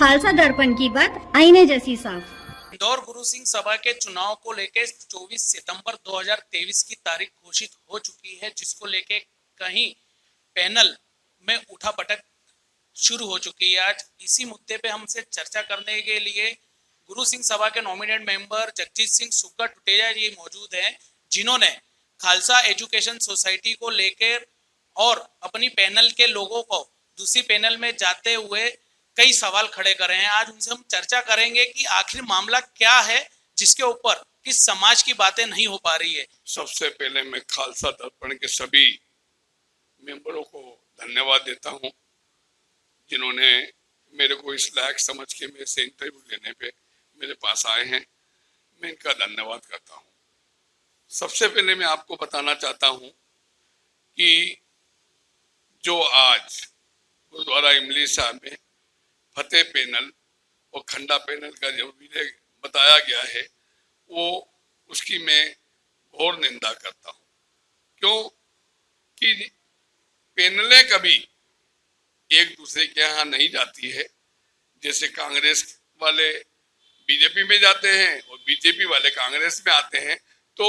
खालसा दर्पण की बात आईने जैसी साफ। इंदौर गुरु सिंह सभा के चुनाव को लेकर 24 सितंबर 2023 की तारीख घोषित हो चुकी है, जिसको लेके कहीं पैनल में उठापटक शुरू हो चुकी है। आज इसी मुद्दे पे हमसे चर्चा करने के लिए गुरु सिंह सभा के नॉमिनेट मेंबर जगजीत सिंह सुग्गा टुटेजा जी मौजूद हैं, जिन्होंने खालसा एजुकेशन सोसाइटी को लेकर और अपनी पैनल के लोगों को दूसरी पैनल में जाते हुए कई सवाल खड़े करे हैं। आज उनसे हम चर्चा करेंगे कि आखिर मामला क्या है जिसके ऊपर किस समाज की बातें नहीं हो पा रही है। सबसे पहले मैं खालसा दर्पण के सभी मेंबरों को धन्यवाद देता हूं, जिन्होंने मेरे को इस लायक समझ के मेरे से इंटरव्यू लेने पे मेरे पास आए हैं। मैं इनका धन्यवाद करता हूं। सबसे पहले मैं आपको बताना चाहता हूं कि जो आज गुरुद्वारा इमली साहब में फतेह पैनल और खंडा पैनल का जो विजय बताया गया है, वो उसकी मैं घोर निंदा करता हूं। क्यों कि पैनलें कभी एक दूसरे के यहाँ नहीं जाती है। जैसे कांग्रेस वाले बीजेपी में जाते हैं और बीजेपी वाले कांग्रेस में आते हैं, तो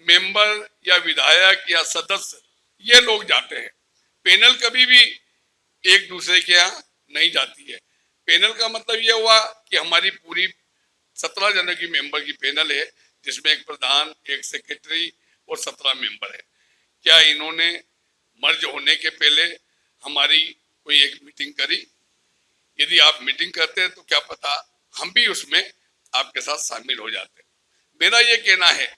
मेंबर या विधायक या सदस्य ये लोग जाते हैं। पैनल कभी भी एक दूसरे के यहाँ नहीं जाती है। पैनल का मतलब ये हुआ कि हमारी पूरी 17 जनों की मेंबर की पैनल है, जिसमें एक प्रधान, एक सेक्रेटरी और 17 मेंबर है। क्या इन्होंने मर्ज होने के पहले हमारी कोई एक मीटिंग करी? यदि आप मीटिंग करते हैं तो क्या पता हम भी उसमें आपके साथ शामिल हो जाते। मेरा ये कहना है,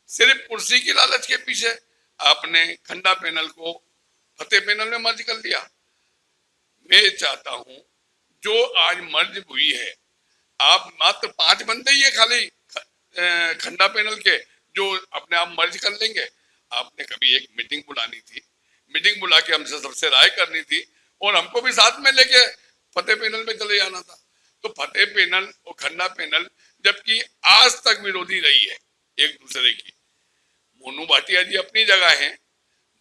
सिर्फ कुर्सी की लालच के पीछे आपने खंडा पैनल को फतेह पैनल में मर्ज कर लिया। मैं चाहता हूं जो आज मर्ज हुई है, आप मात्र 5 बंदे ही है खाली खंडा पैनल के जो अपने आप मर्ज कर लेंगे। आपने कभी एक मीटिंग बुलानी थी, मीटिंग बुला के हमसे सबसे राय करनी थी और हमको भी साथ में लेके फतेह पैनल में चले जाना था। तो फतेह पैनल और खंडा पैनल जबकि आज तक विरोधी रही है एक दूसरे की। मोनू भाटिया जी अपनी जगह है,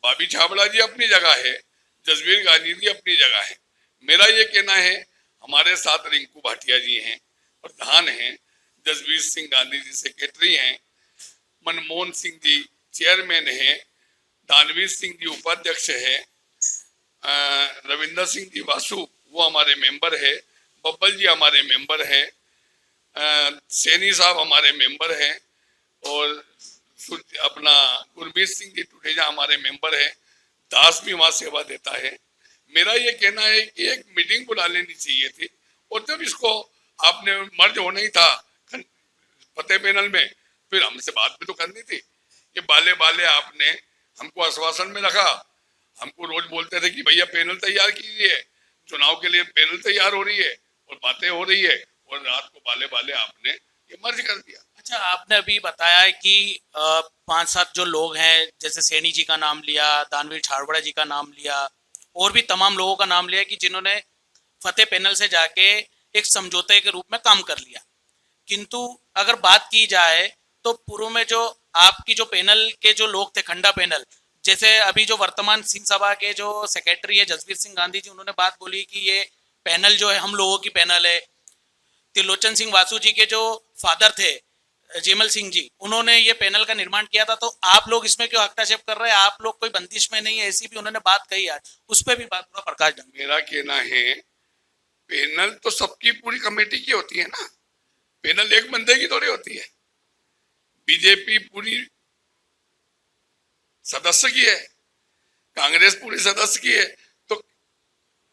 बाबी छाबड़ा जी अपनी जगह है, जसवीर गांधी जी अपनी जगह है। मेरा ये कहना है, हमारे साथ रिंकू भाटिया जी हैं, प्रधान हैं, जसवीर सिंह गांधी जी सेक्रेटरी हैं, मनमोहन सिंह जी चेयरमैन हैं, दानवीर सिंह जी उपाध्यक्ष है, रविंदर सिंह जी वासु वो हमारे मेंबर है, बब्बल जी हमारे मेंबर है, सैनी साहब हमारे मेंबर हैं और अपना गुरमीत सिंह जी टुटेजा हमारे मेंबर है। दास भी वहां सेवा देता है। मेरा ये कहना है कि एक मीटिंग बुला लेनी चाहिए थी और जब इसको आपने मर्ज होना ही था फतेह पैनल में, फिर हमसे बात भी तो करनी थी। कि बाले बाले आपने हमको आश्वासन में रखा, हमको रोज बोलते थे कि भैया पैनल तैयार कीजिए, चुनाव के लिए पैनल तैयार हो रही है और बातें हो रही है, और रात को बाले बाले आपने ये मर्ज कर दिया। अच्छा, आपने अभी बताया कि 5-7 जो लोग हैं, जैसे सैनी जी का नाम लिया, दानवीर छाबड़ा जी का नाम लिया और भी तमाम लोगों का नाम लिया कि जिन्होंने फतेह पैनल से जाके एक समझौते के रूप में काम कर लिया। किंतु अगर बात की जाए तो पूर्व में जो आपकी जो पैनल के जो लोग थे, खंडा पैनल, जैसे अभी जो वर्तमान सिंह सभा के जो सेक्रेटरी है जसवीर सिंह गांधी जी, उन्होंने बात बोली कि ये पैनल जो है हम लोगों की पैनल है। त्रिलोचन सिंह वासु जी के जो फादर थे जेमल सिंह जी, उन्होंने ये पैनल का निर्माण किया था। तो आप लोग इसमें क्यों हस्तक्षेप कर रहे हैं? आप लोग कोई बंदिश में नहीं है, ऐसी भी उन्होंने बात कही आज, उस पर भी बात पूरा प्रकाश डाल। मेरा कहना है, पैनल तो सबकी पूरी कमेटी की होती है ना, पैनल एक बंदे की थोड़ी होती है। बीजेपी पूरी सदस्य की है, कांग्रेस पूरी सदस्य की है, तो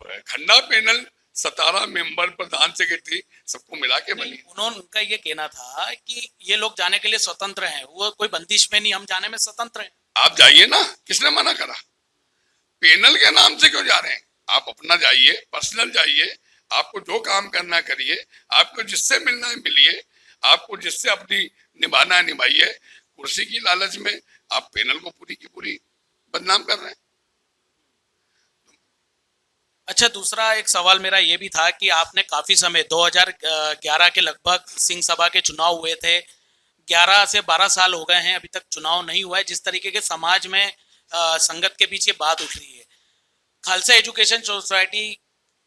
खंडा पैनल 17 मेंबर, प्रधान, सेक्रेटरी सबको मिला के बनी। उनका ये कहना था कि ये लोग जाने के लिए स्वतंत्र हैं, वो कोई बंदिश में नहीं, हम जाने में स्वतंत्र हैं। आप जाइए ना, किसने मना करा? पैनल के नाम से क्यों जा रहे हैं? आप अपना जाइए, पर्सनल जाइए, आपको जो काम करना करिए, आपको जिससे मिलना है मिलिए, आपको जिससे अपनी निभाना है निभाइए। कुर्सी की लालच में आप पैनल को पूरी की पूरी बदनाम कर रहे हैं। अच्छा, दूसरा एक सवाल मेरा ये भी था कि आपने काफी समय 2011 के लगभग सिंह सभा के चुनाव हुए थे, 11 से 12 साल हो गए हैं, अभी तक चुनाव नहीं हुआ है। जिस तरीके के समाज में संगत के बीच ये बात उठ रही है, खालसा एजुकेशन सोसाइटी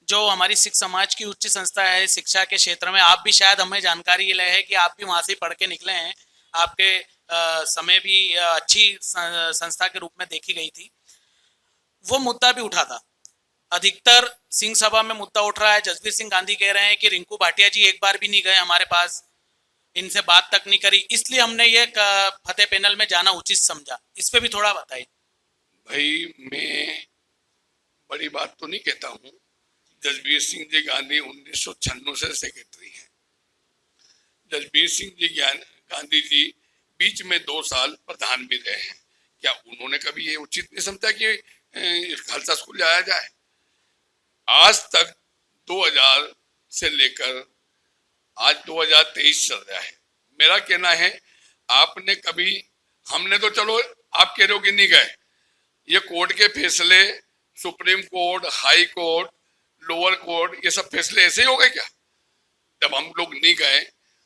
जो हमारी सिख समाज की उच्च संस्था है शिक्षा के क्षेत्र में, आप भी शायद हमें जानकारी ये है कि आप भी वहां से ही पढ़ के निकले हैं, आपके समय भी अच्छी संस्था के रूप में देखी गई थी। वो मुद्दा भी उठा था, अधिकतर सिंह सभा में मुद्दा उठ रहा है। जसबीर सिंह गांधी कह रहे हैं कि रिंकू भाटिया जी एक बार भी नहीं गए हमारे पास, इनसे बात तक नहीं करी, इसलिए हमने ये फतेह पैनल में जाना उचित समझा। इस पे भी थोड़ा बताइए। भाई मैं बड़ी बात तो नहीं कहता हूँ, जसबीर सिंह जी गांधी 1996 से सेक्रेटरी हैं। जसबीर सिंह जी गांधी जी बीच में 2 साल प्रधान भी रहे हैं। क्या उन्होंने कभी ये उचित नहीं समझा कि खालसा स्कूल जाया जाए? आज तक 2000 से लेकर आज 2023 चल रहा है। मेरा कहना है आपने कभी, हमने तो चलो आप कह रहे हो कि नहीं गए, ये कोर्ट के फैसले, supreme court, high court, lower court, ये सब फैसले ऐसे ही हो गए क्या? जब हम लोग नहीं गए,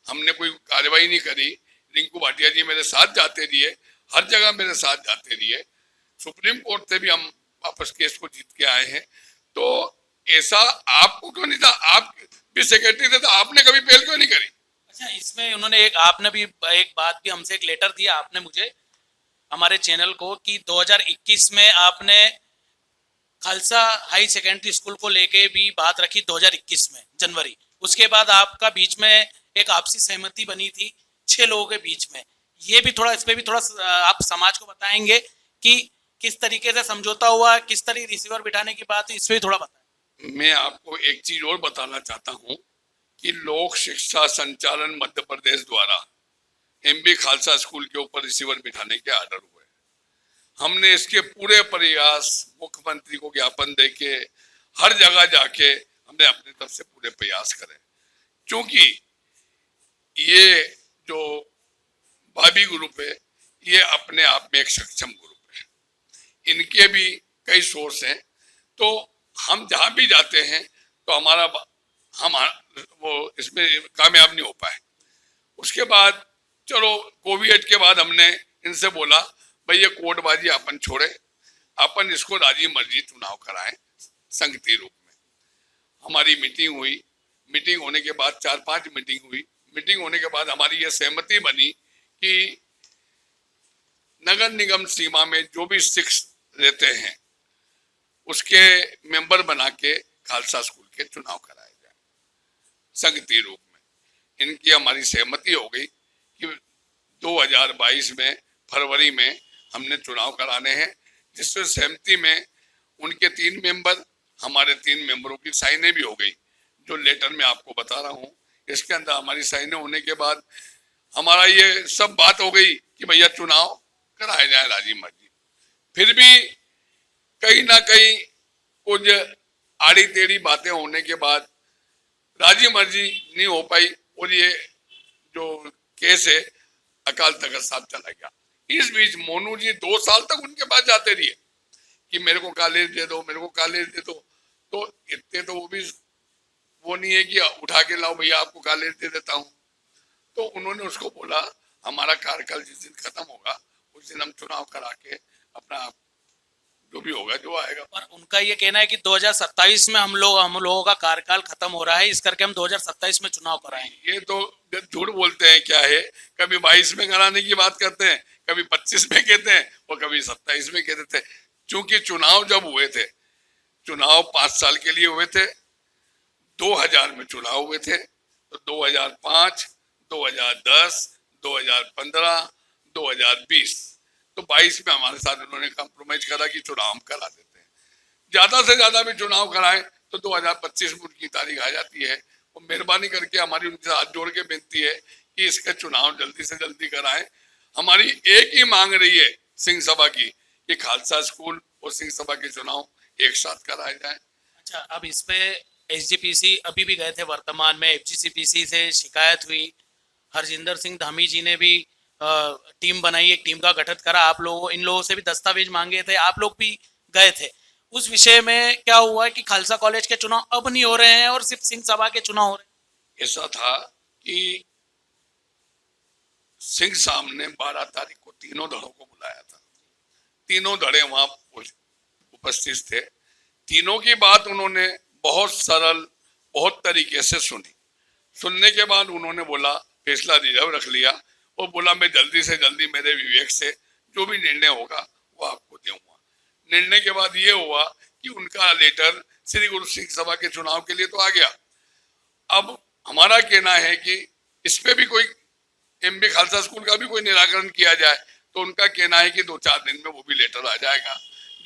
हमने कोई कार्रवाई नहीं करी, रिंकू भाटिया जी मेरे साथ जाते रहिए, हर जगह मेरे साथ जाते रहिए, सुप्रीम कोर्ट से भी हम वापस केस को जीत के आए हैं, तो ऐसा आपको क्यों नहीं था? आप भी सेक्रेटरी थे तो आपने कभी पहल क्यों नहीं करी? अच्छा, इसमें उन्होंने आपने भी एक बात भी हमसे, एक लेटर दिया आपने मुझे, हमारे चैनल को, कि 2021 में आपने खालसा हाई सेकेंडरी स्कूल को लेके भी बात रखी 2021 में जनवरी। उसके बाद आपका बीच में एक आपसी सहमति बनी थी 6 लोगों के बीच में। ये भी थोड़ा, इस पे भी थोड़ा आप समाज को बताएंगे कि किस तरीके से समझौता हुआ, किस तरीके रिसीवर बिठाने की बात हुई, इस पे भी थोड़ा बताएं। मैं आपको एक चीज और बताना चाहता हूँ कि लोक शिक्षा संचालन मध्य प्रदेश द्वारा एमबी खालसा स्कूल के ऊपर रिसीवर बिठाने के आर्डर हुए। हमने इसके पूरे प्रयास मुख्यमंत्री को ज्ञापन देके हर जगह जाके हमने अपनी तरफ से पूरे प्रयास करे, क्योंकि ये जो भाभी ग्रुप है ये अपने आप में एक सक्षम ग्रुप है, इनके भी कई सोर्स हैं, तो हम जहां भी जाते हैं तो हम वो इसमें कामयाब नहीं हो पाए। उसके बाद चलो कोविड के बाद हमने इनसे बोला भाई ये कोर्टबाजी अपन छोड़े, अपन इसको राजी मर्जी चुनाव कराएं संगति रूप में। हमारी मीटिंग हुई, मीटिंग होने के बाद 4-5 मीटिंग हुई, मीटिंग होने के बाद हमारी ये सहमति बनी कि नगर निगम सीमा में जो भी सिख रहते हैं उसके मेंबर बना के खालसा स्कूल के चुनाव कराए जाए संगति रूप में। इनकी हमारी सहमति हो गई कि 2022 में फरवरी में हमने चुनाव कराने हैं, जिससे सहमति में उनके 3 मेंबर, हमारे 3 मेंबरों की साइनें भी हो गई। जो लेटर में आपको बता रहा हूँ इसके अंदर हमारी साइनें होने के बाद हमारा ये सब बात हो गई कि भैया चुनाव कराया जाए राजी मर्जी। फिर भी कहीं ना कहीं कुछ आड़ी टेढ़ी बातें होने के बाद राजी मर्जी नहीं हो पाई और ये जो केस है अकाल तख्त साहब चला गया। इस बीच मोनू जी 2 साल तक उनके पास जाते रहे कि मेरे को कॉलेज दे दो, मेरे को कॉलेज दे दो, तो इतने तो वो नहीं है कि उठा के लाओ भैया आपको कॉलेज दे देता हूँ। तो उन्होंने उसको बोला हमारा कार्यकाल जिस दिन खत्म होगा उस दिन हम चुनाव करा के अपना जो भी होगा जो आएगा। पर उनका ये कहना है कि 2027 में हम लोगों का कार्यकाल खत्म हो रहा है, इस करके हम 2027 में चुनाव कराएंगे। ये तो झूठ बोलते हैं, क्या है, कभी 22 में कराने की बात करते हैं, कभी 25 में कहते हैं और कभी 27 में कहते थे। क्योंकि चुनाव जब हुए थे, चुनाव 5 साल के लिए हुए थे, 2000 में चुनाव हुए थे, तो 2005, 2010, 2015, 2020, तो 22 में हमारे साथ उन्होंने कॉम्प्रोमाइज करा कि चुनाव हम करा देते हैं। ज्यादा से ज्यादा भी चुनाव कराएं तो 2025 में उनकी तारीख आ जाती है। और मेहरबानी करके हमारी उनसे हाथ जोड़ के विनती है कि इसका चुनाव जल्दी से जल्दी कराएं। हमारी एक ही मांग रही है सिंह सभा की कि खालसा स्कूल और सिंह सभा के चुनाव एक साथ कराए जाए। अच्छा, अब इस पे एसजीपीसी अभी भी गए थे, वर्तमान में एफजीसीपीसी से शिकायत हुई, हरजिंदर सिंह धामी जी ने भी टीम बनाई, एक टीम का गठन करा, आप लोगों इन लोगों से भी दस्तावेज मांगे थे, आप लोग भी गए थे। उस विषय में क्या हुआ कि खालसा कॉलेज के चुनाव अब नहीं हो रहे हैं और सिर्फ सिंह सभा के चुनाव हो रहे हैं? ऐसा था कि सिंह साहब ने 12 तारीख को तीनों दलों को बुलाया था, तीनों दड़े वहां उपस्थित थे। तीनों की बात उन्होंने बहुत सरल, बहुत तरीके से सुनी। सुनने के बाद उन्होंने बोला, फैसला रिजर्व रख लिया और बोला मैं जल्दी से जल्दी मेरे विवेक से जो भी निर्णय होगा वो आपको दूंगा। निर्णय के बाद ये हुआ कि उनका लेटर श्री गुरु सिंह सभा के चुनाव के लिए तो आ गया। अब हमारा कहना है कि इस पे भी कोई एमबी खालसा स्कूल का भी कोई निराकरण किया जाए, तो उनका कहना है कि 2-4 दिन में वो भी लेटर आ जाएगा।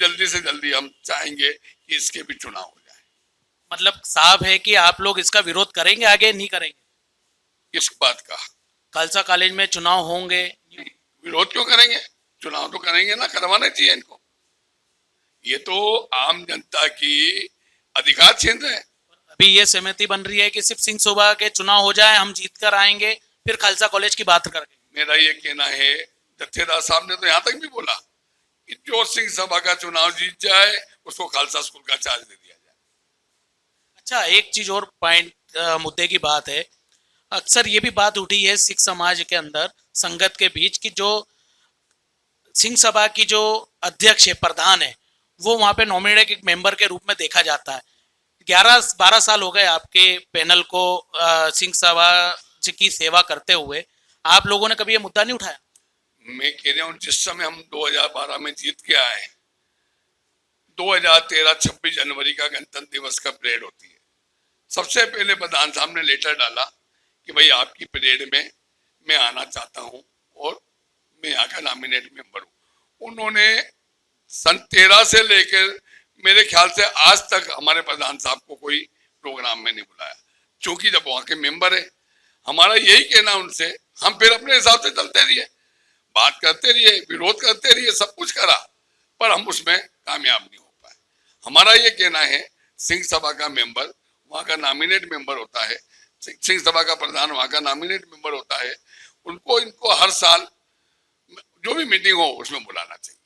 जल्दी से जल्दी हम चाहेंगे कि इसके भी चुनाव हो जाए। मतलब साफ है कि आप लोग इसका विरोध करेंगे, आगे नहीं करेंगे? इस बात का खालसा कॉलेज में चुनाव होंगे, विरोध क्यों करेंगे? चुनाव तो करेंगे ना, करवाना चाहिए इनको। ये तो आम जनता की अधिकार छीन रहे हैं। अभी ये सहमति बन रही है कि सिर्फ सिंह सभा के चुनाव हो जाए, हम जीत कर आएंगे, फिर खालसा कॉलेज की बात करेंगे। मेरा ये कहना है, जत्थेदार साहब ने तो यहाँ तक भी बोला कि जो सिंह सभा का चुनाव जीत जाए उसको खालसा स्कूल का चार्ज दे दिया जाए। अच्छा, एक चीज और पॉइंट, मुद्दे की बात है, अक्सर ये भी बात उठी है सिख समाज के अंदर, संगत के बीच, कि जो सिंह सभा की जो अध्यक्ष है, प्रधान है, वो वहां पे नॉमिनेटेड एक मेंबर के रूप में देखा जाता है। 11-12 साल हो गए आपके पैनल को सिंह सभा की सेवा करते हुए, आप लोगों ने कभी ये मुद्दा नहीं उठाया? मैं कह रहा हूँ, जिस समय हम 2012 में जीत के आए, 2013 26 जनवरी का गणतंत्र दिवस का परेड होती है। सबसे पहले प्रधान साहब ने लेटर डाला कि भाई आपकी परेड में मैं आना चाहता हूँ और मैं यहाँ का नॉमिनेट मेंबर हूँ। उन्होंने सन 13 से लेकर मेरे ख्याल से आज तक हमारे प्रधान साहब को कोई प्रोग्राम में नहीं बुलाया, क्योंकि जब वहां के मेंबर है। हमारा यही कहना उनसे, हम फिर अपने हिसाब से चलते रहिए, बात करते रहिए, विरोध करते रहिए, सब कुछ करा, पर हम उसमें कामयाब नहीं हो पाए। हमारा ये कहना है, सिंह सभा का मेंबर वहां का नॉमिनेट मेंबर होता है, सिंह सभा का प्रधान वहां का नॉमिनेट मेंबर होता है। उनको इनको हर साल जो भी मीटिंग हो उसमें बुलाना चाहिए।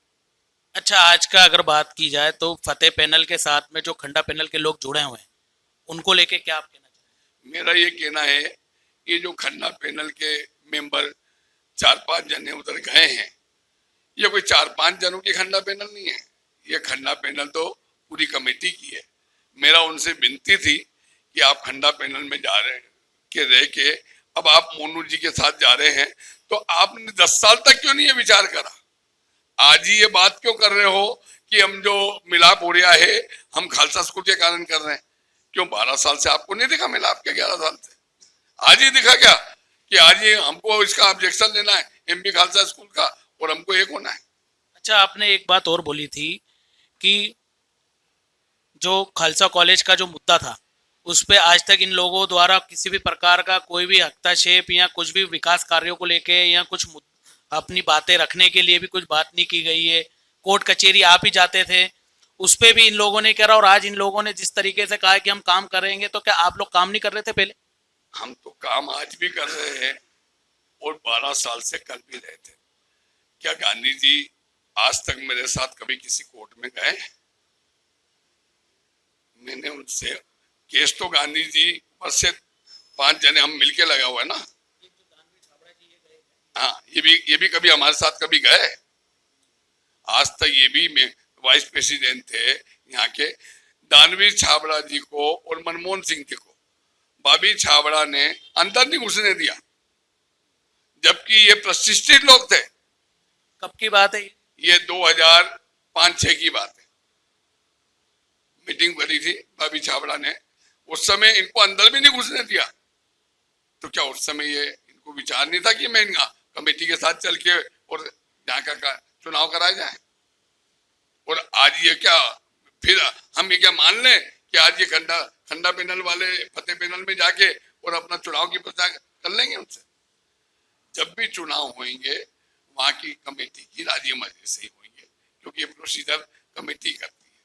अच्छा, आज का अगर बात की जाए तो फतेह पैनल के साथ में जो खंडा पैनल के लोग जुड़े हुए हैं, उनको लेके क्या आप कहना चाहेंगे? मेरा ये कहना है, ये जो खन्ना पैनल के मेंबर 4-5 जने उधर गए हैं, ये कोई 4-5 जनों की खन्ना पैनल नहीं है। ये खन्ना पैनल तो पूरी कमेटी की है। मेरा उनसे विनती थी कि आप खन्ना पैनल में जा रहे के रह के अब आप मोनू जी के साथ जा रहे हैं, तो आपने 10 साल तक क्यों नहीं ये विचार करा? आज ही ये बात क्यों कर रहे हो कि हम जो मिलाप हो रहा है हम खालसा स्कूल के कारण कर रहे हैं? क्यों 12 साल से आपको नहीं दिखा मिलाप के? 11 साल से आज ही दिखा क्या कि आज ही हमको इसका ऑब्जेक्शन लेना है एमपी खालसा स्कूल का और हमको एक होना है? अच्छा, आपने एक बात और बोली थी कि जो खालसा कॉलेज का जो मुद्दा था, उस पे आज तक इन लोगों द्वारा किसी भी प्रकार का कोई भी हस्तक्षेप या कुछ भी विकास कार्यों को लेके या कुछ अपनी बातें रखने के लिए भी कुछ बात नहीं की गई है। कोर्ट कचहरी आप ही जाते थे, उस पे भी इन लोगों ने करा, और आज इन लोगों ने जिस तरीके से कहा है कि हम काम करेंगे, तो क्या आप लोग काम नहीं कर रहे थे पहले? हम तो काम आज भी कर रहे हैं और 12 साल से कर भी रहे थे। क्या गांधी जी आज तक मेरे साथ कभी किसी कोर्ट में गए? मैंने उनसे केस तो गांधी जी पर से 5 जने हम मिलके लगा हुआ है ना। हाँ, ये भी कभी हमारे साथ कभी गए? आज तक ये भी वाइस प्रेसिडेंट थे यहाँ के, दानवीर छाबड़ा जी को और मनमोहन सिंह जी को बाबी छाबड़ा ने अंदर नहीं घुसने दिया, जबकि ये प्रतिष्ठित लोग थे। कब की बात है ये 2005-06 की बात है। मीटिंग करी थी बाबी छाबड़ा ने, उस समय इनको अंदर भी नहीं घुसने दिया। तो क्या उस समय ये इनको विचार नहीं था कि मैं इनका कमेटी के साथ चल के और यहाँ का चुनाव कराया जाए? और आज ये क्या फिर हम ये क्या मान लें कि आज ये खंडा पैनल वाले फतेह पैनल में जाके और अपना चुनाव की प्रचार कर लेंगे उनसे? जब भी चुनाव होंगे वहां की कमेटी की राजी मर्जी से ही होंगे, क्योंकि ये प्रोसीजर कमेटी करती है।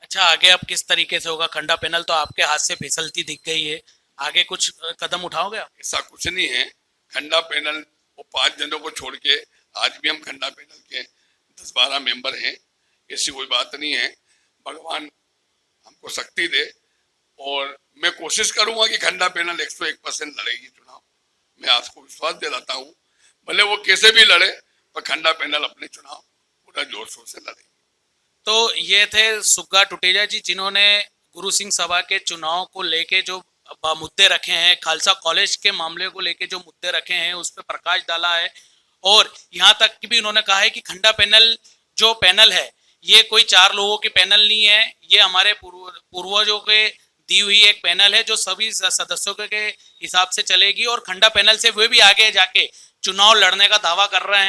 अच्छा, आगे अब किस तरीके से होगा? खंडा पैनल तो आपके हाथ से फिसलती दिख गई है, आगे कुछ कदम उठाओगे आप? ऐसा कुछ नहीं है। खंडा पैनल वो 5 जनों को छोड़ के आज भी हम खंडा पैनल के 10-12 मेंबर हैं, ऐसी कोई बात नहीं है। भगवान हमको शक्ति दे और मैं कोशिश करूंगा कि खंडा पैनल 101% लड़ेगी चुनाव। मैं आपको विश्वास दिलाता हूँ, भले वो कैसे भी लड़े, पर खंडा पैनल अपने चुनाव पूरा जोर शोर से लड़ेगी। तो ये थे सुग्गा टुटेजा जी, जिन्होंने गुरु सिंह सभा के चुनाव को लेके जो मुद्दे रखे हैं, खालसा कॉलेज के मामले को लेके जो मुद्दे रखे हैं उस पर प्रकाश डाला है। और यहाँ तक कि भी उन्होंने कहा है कि खंडा पैनल जो पैनल है ये कोई 4 लोगों की पैनल नहीं है, ये हमारे पूर्वजों के दी हुई एक पैनल है जो सभी सदस्यों के हिसाब से चलेगी और खंडा पैनल से वे भी आगे जाके चुनाव लड़ने का दावा कर रहे हैं।